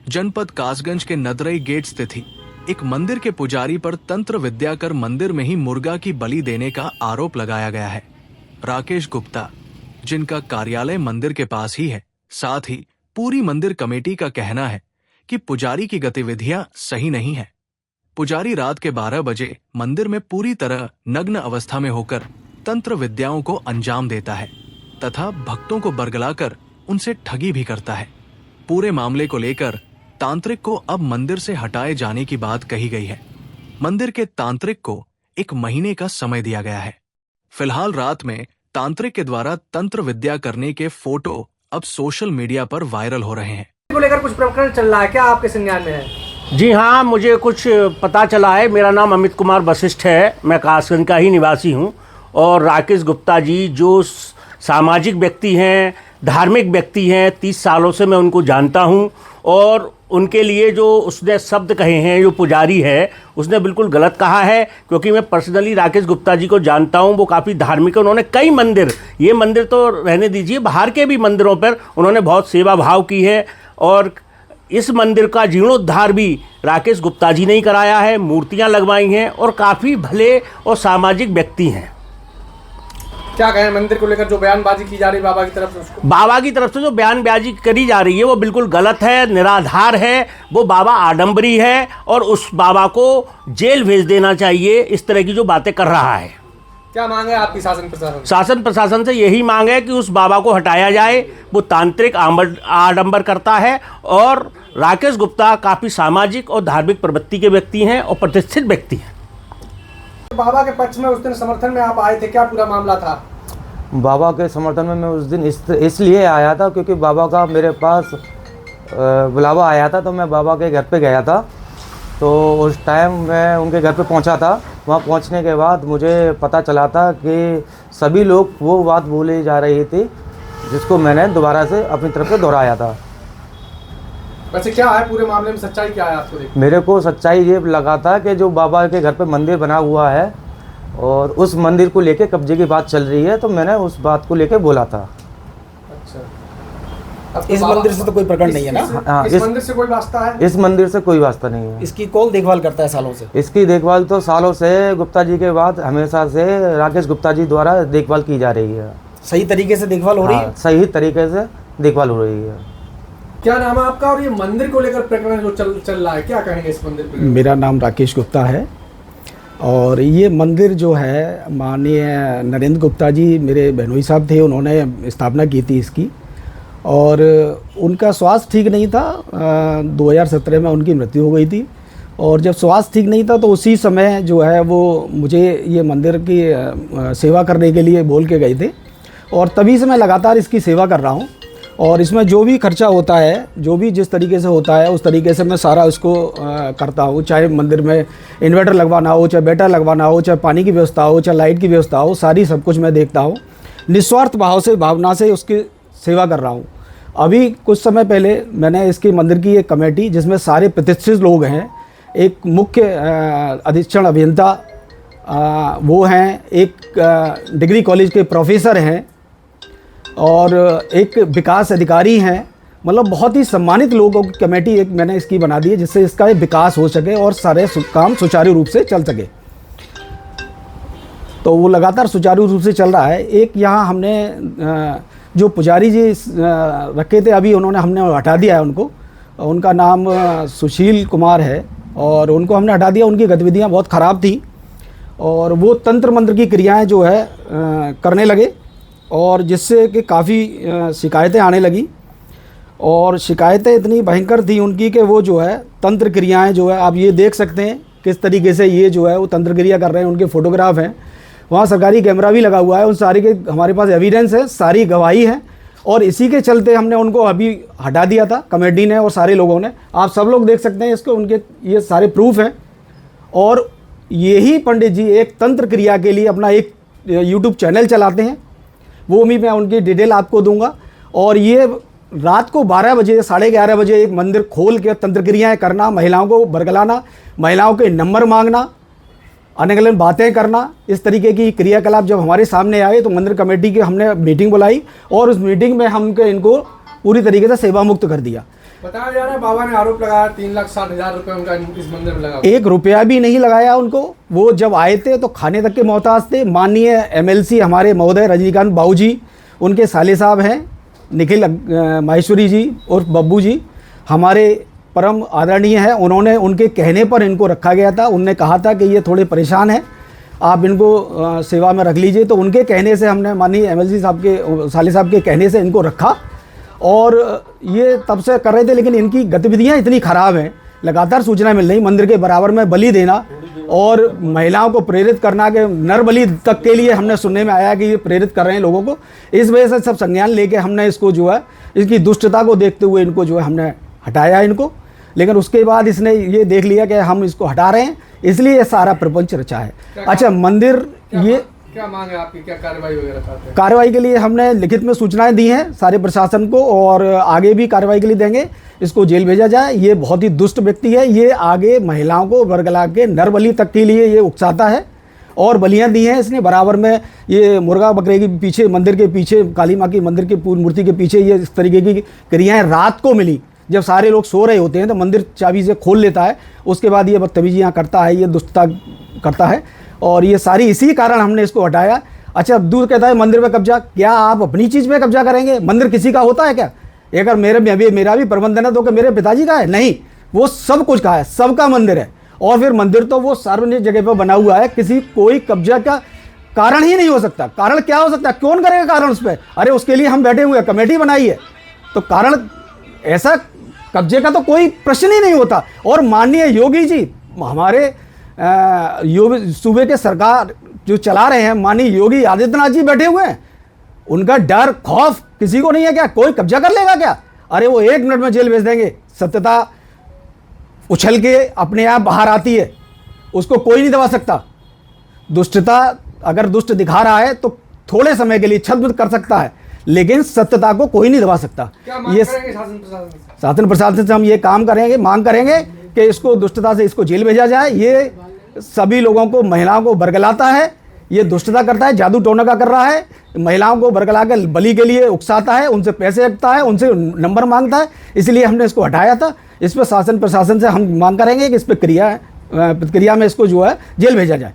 जनपद कासगंज के नदरई गेट स्थित ही एक मंदिर के पुजारी पर तंत्र विद्या कर मंदिर में ही मुर्गा की बलि देने का आरोप लगाया गया है। राकेश गुप्ता, जिनका कार्यालय मंदिर के पास ही है, साथ ही पूरी मंदिर कमेटी का कहना है कि पुजारी की गतिविधियां सही नहीं है। पुजारी रात के 12 बजे मंदिर में पूरी तरह नग्न अवस्था में होकर तंत्र विद्याओं को अंजाम देता है तथा भक्तों को बरगलाकर उनसे ठगी भी करता है। पूरे मामले को लेकर तांत्रिक को अब मंदिर से हटाए जाने की बात कही गई है। मंदिर के तांत्रिक को 1 महीने का समय दिया गया है। फिलहाल रात में तांत्रिक के द्वारा तंत्र विद्या करने के फोटो अब सोशल मीडिया पर वायरल हो रहे हैं। को लेकर कुछ प्रकरण चल रहा है, क्या आपके संज्ञान में है? जी हाँ, मुझे कुछ पता चला है। मेरा नाम अमित कुमार वशिष्ठ है, मैं कासगंज का ही निवासी हूँ। और राकेश गुप्ता जी जो सामाजिक व्यक्ति हैं, धार्मिक व्यक्ति हैं, 30 सालों से मैं उनको जानता हूँ। और उनके लिए जो उसने शब्द कहे हैं, जो पुजारी है उसने बिल्कुल गलत कहा है, क्योंकि मैं पर्सनली राकेश गुप्ता जी को जानता हूँ। वो काफ़ी धार्मिक है। उन्होंने कई मंदिर, ये मंदिर तो रहने दीजिए, बाहर के भी मंदिरों पर उन्होंने बहुत सेवा भाव की है। और इस मंदिर का जीर्णोद्धार भी राकेश गुप्ता जी ने ही कराया है, मूर्तियाँ लगवाई हैं और काफ़ी भले और सामाजिक व्यक्ति हैं। क्या कहें मंदिर को लेकर जो बयानबाजी की जा रही है बाबा की तरफ से? उसको बाबा की तरफ से जो बयानबाजी करी जा रही है वो बिल्कुल गलत है, निराधार है। वो बाबा आडंबरी है और उस बाबा को जेल भेज देना चाहिए, इस तरह की जो बातें कर रहा है। क्या मांग है आपकी शासन प्रशासन? शासन प्रशासन से यही मांग है कि उस बाबा को हटाया जाए। वो तांत्रिक आडंबर करता है। और राकेश गुप्ता काफ़ी सामाजिक और धार्मिक प्रवृत्ति के व्यक्ति हैं और प्रतिष्ठित व्यक्ति हैं। बाबा के पक्ष में उस दिन समर्थन में आप आए थे, क्या पूरा मामला था? बाबा के समर्थन में मैं उस दिन इसलिए आया था क्योंकि बाबा का मेरे पास बुलावा आया था, तो मैं बाबा के घर पे गया था। तो उस टाइम मैं उनके घर पे पहुंचा था। वहां पहुंचने के बाद मुझे पता चला था कि सभी लोग वो बात बोली जा रही थी जिसको मैंने दोबारा से अपनी तरफ से दोहराया था। वैसे क्या है पूरे मामले में, सच्चाई क्या है आपको? मेरे को सच्चाई ये लगा था कि जो बाबा के घर पे मंदिर बना हुआ है और उस मंदिर को लेके कब्जे की बात चल रही है, तो मैंने उस बात को लेके बोला था। अच्छा, इस मंदिर से तो कोई प्रकरण नहीं है ना? हाँ, इस मंदिर से कोई वास्ता है? इस मंदिर से कोई वास्ता नहीं है। इसकी कौन देखभाल करता है सालों से? इसकी देखभाल तो सालों से गुप्ता जी के बाद हमेशा से राकेश गुप्ता जी द्वारा देखभाल की जा रही है। सही तरीके से देखभाल हो रही है? सही तरीके से देखभाल हो रही है। क्या नाम है आपका और ये मंदिर को लेकर प्रकरण जो चल रहा है, क्या कहेंगे इस मंदिर पे? मेरा नाम राकेश गुप्ता है और ये मंदिर जो है माननीय नरेंद्र गुप्ता जी मेरे बहनोई साहब थे, उन्होंने स्थापना की थी इसकी। और उनका स्वास्थ्य ठीक नहीं था, 2017 में उनकी मृत्यु हो गई थी। और जब स्वास्थ्य ठीक नहीं था तो उसी समय जो है वो मुझे ये मंदिर की सेवा करने के लिए बोल के गए थे और तभी से मैं लगातार इसकी सेवा कर रहा हूँ। और इसमें जो भी खर्चा होता है, जो भी जिस तरीके से होता है उस तरीके से मैं सारा उसको करता हूँ। चाहे मंदिर में इन्वर्टर लगवाना हो, चाहे बैटरी लगवाना हो, चाहे पानी की व्यवस्था हो, चाहे लाइट की व्यवस्था हो, सारी सब कुछ मैं देखता हूँ। निस्वार्थ भावना से उसकी सेवा कर रहा हूँ। अभी कुछ समय पहले मैंने इसकी मंदिर की एक कमेटी जिसमें सारे प्रतिष्ठित लोग हैं, एक मुख्य अधीक्षण अभियंता वो हैं, एक डिग्री कॉलेज के प्रोफेसर हैं और एक विकास अधिकारी हैं। मतलब बहुत ही सम्मानित लोगों की कमेटी एक मैंने इसकी बना दी है जिससे इसका विकास हो सके और सारे काम सुचारू रूप से चल सके। तो वो लगातार सुचारू रूप से चल रहा है। एक यहाँ हमने जो पुजारी जी रखे थे, अभी हमने हटा दिया है उनको। उनका नाम सुशील कुमार है और उनको हमने हटा दिया। उनकी गतिविधियाँ बहुत ख़राब थी और वो तंत्र मंत्र की क्रियाएँ जो है करने लगे और जिससे कि काफ़ी शिकायतें आने लगी। और शिकायतें इतनी भयंकर थी उनकी कि वो जो है तंत्र क्रियाएं जो है, आप ये देख सकते हैं किस तरीके से ये जो है वो तंत्र क्रिया कर रहे हैं। उनके फ़ोटोग्राफ हैं, वहाँ सरकारी कैमरा भी लगा हुआ है, उन सारी के हमारे पास एविडेंस है, सारी गवाही है। और इसी के चलते हमने उनको अभी हटा दिया था कमेटी ने और सारे लोगों ने। आप सब लोग देख सकते हैं इसको, उनके ये सारे प्रूफ हैं। और यही पंडित जी एक तंत्र क्रिया के लिए अपना एक यूट्यूब चैनल चलाते हैं, वो भी मैं उनकी डिटेल आपको दूंगा। और ये रात को 12 बजे 11:30 बजे एक मंदिर खोल के तंत्र क्रियाएँ करना, महिलाओं को बरगलाना, महिलाओं के नंबर मांगना, अलग अलग बातें करना, इस तरीके की क्रियाकलाप जब हमारे सामने आए तो मंदिर कमेटी की हमने मीटिंग बुलाई और उस मीटिंग में हम इनको पूरी तरीके से सेवा मुक्त कर दिया। बताया जा रहा है बाबा ने आरोप लगाया 3,60,000 रुपए उनका इस मंदिर में लगा। 1 रुपया भी नहीं लगाया उनको। वो जब आए थे तो खाने तक के मोहताज थे। माननीय MLC हमारे महोदय रजनीकांत बाबू जी, उनके साले साहब हैं निखिल माहेश्वरी जी और बब्बू जी, हमारे परम आदरणीय हैं। उन्होंने उनके कहने पर इनको रखा गया था। उनने कहा था कि ये थोड़े परेशान हैं, आप इनको सेवा में रख लीजिए। तो उनके कहने से हमने माननीय MLC साहब के साले साहब के कहने से इनको रखा और ये तब से कर रहे थे। लेकिन इनकी गतिविधियां इतनी ख़राब हैं, लगातार सूचना मिल रही, मंदिर के बराबर में बलि देना और महिलाओं को प्रेरित करना के नर बलि तक के लिए हमने सुनने में आया कि ये प्रेरित कर रहे हैं लोगों को। इस वजह से सब संज्ञान लेके हमने इसको जो है, इसकी दुष्टता को देखते हुए इनको जो है हमने हटाया इनको। लेकिन उसके बाद इसने ये देख लिया कि हम इसको हटा रहे हैं, इसलिए ये सारा प्रपंच रचा है। अच्छा, मंदिर ये क्या मांग है आपकी, क्या कार्रवाई वगैरह चाहते हैं? कार्रवाई के लिए हमने लिखित में सूचनाएं दी हैं सारे प्रशासन को और आगे भी कार्रवाई के लिए देंगे। इसको जेल भेजा जाए। ये बहुत ही दुष्ट व्यक्ति है। ये आगे महिलाओं को वर्गला के नर बलि तक के लिए ये उकसाता है और बलियां दी हैं इसने बराबर में। ये मुर्गा बकरे के पीछे, मंदिर के पीछे, काली माँ की मंदिर की पूर्ण मूर्ति के पीछे ये इस तरीके की क्रियाएँ रात को मिली, जब सारे लोग सो रहे होते हैं तो मंदिर चाबी से खोल लेता है। उसके बाद ये बदतमीजियाँ करता है, ये दुष्टता करता है और ये सारी इसी कारण हमने इसको हटाया। अच्छा, दूर कहता है मंदिर पे कब्जा, क्या आप अपनी चीज़ पे कब्जा करेंगे? मंदिर किसी का होता है क्या? अगर मेरा भी प्रबंधन है तो क्या मेरे पिताजी का है? नहीं, वो सब कुछ का है, सबका मंदिर है। और फिर मंदिर तो वो सार्वजनिक जगह पर बना हुआ है, किसी कोई कब्जा का कारण ही नहीं हो सकता। कारण क्या हो सकता है? कौन करेगा कारण उस पर? अरे उसके लिए हम बैठे हुए हैं, कमेटी बनाई है, तो कारण ऐसा कब्जे का तो कोई प्रश्न ही नहीं होता। और माननीय योगी जी, हमारे सूबे के सरकार जो चला रहे हैं, माननीय योगी आदित्यनाथ जी बैठे हुए हैं, उनका डर खौफ किसी को नहीं है क्या? कोई कब्जा कर लेगा क्या? अरे वो 1 मिनट में जेल भेज देंगे। सत्यता उछल के अपने आप बाहर आती है, उसको कोई नहीं दबा सकता। दुष्टता अगर दुष्ट दिखा रहा है तो थोड़े समय के लिए छद्म कर सकता है, लेकिन सत्यता को कोई नहीं दबा सकता। ये शासन प्रशासन से हम ये काम करेंगे, मांग करेंगे कि इसको दुष्टता से इसको जेल भेजा जाए। ये सभी लोगों को, महिलाओं को बरगलाता है, ये दुष्टता करता है, जादू टोना का कर रहा है, महिलाओं को बरगला कर बलि के लिए उकसाता है, उनसे पैसे रखता है, उनसे नंबर मांगता है। इसलिए हमने इसको हटाया था। इस पर शासन प्रशासन से हम मांग करेंगे कि इस पर प्रतिक्रिया में इसको जो है जेल भेजा जाए।